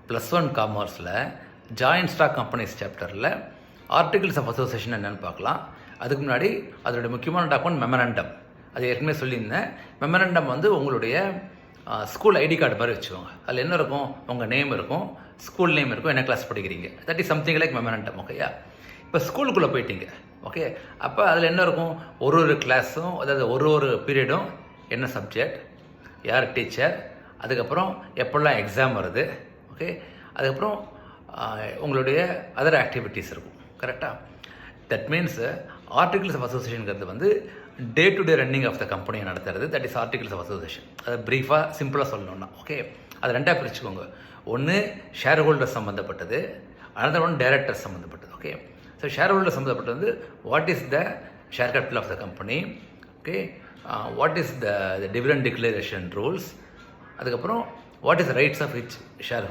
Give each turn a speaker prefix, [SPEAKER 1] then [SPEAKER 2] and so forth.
[SPEAKER 1] +1 காமர்ஸில் joint stock companies சாப்டரில் articles of association என்னென்னு பார்க்கலாம். அதுக்கு முன்னாடி அதோடைய முக்கியமான டாக்குமெண்ட் மெமரண்டம். அது ஏற்கனவே சொல்லியிருந்தேன். மெமரண்டம் வந்து உங்களுடைய ஸ்கூல் ஐடி கார்டு மாதிரி வச்சுக்கோங்க. அதில் என்ன இருக்கும், உங்கள் நேம் இருக்கும், ஸ்கூல் நேம் இருக்கும், என்ன கிளாஸ் படிக்கிறீங்க, that is something like memorandum. ஓகேயா? இப்போ ஸ்கூலுக்குள்ளே போயிட்டீங்க. ஓகே, அப்போ அதில் என்ன இருக்கும், ஒரு கிளாஸும், அதாவது ஒரு பீரியடும், என்ன சப்ஜெக்ட், யார் டீச்சர், அதுக்கப்புறம் எப்போல்லாம் எக்ஸாம் வருது, ஓகே, அதுக்கப்புறம் உங்களுடைய அதர் ஆக்டிவிட்டீஸ் இருக்கும். கரெக்டாக? தட் மீன்ஸ் ஆர்டிகிள்ஸ் ஆஃப் அசோசியேஷனுங்கிறது வந்து day to day running of the கம்பெனியை நடத்துறது. That is articles of association. அதை ப்ரீஃபாக சிம்பிளாக சொல்லணும்னா, ஓகே, அதை ரெண்டாக பிரிச்சுக்கோங்க. ஒன்று ஷேர் ஹோல்டர் சம்மந்தப்பட்டது, அனதர் ஒன் டைரக்டர் சம்மந்தப்பட்டது. ஓகே, ஸோ ஷேர் ஹோல்டர் சம்மந்தப்பட்டது வந்து what is the share capital of the company, okay, what is the dividend declaration rules, அதுக்கப்புறம் what is rights of each share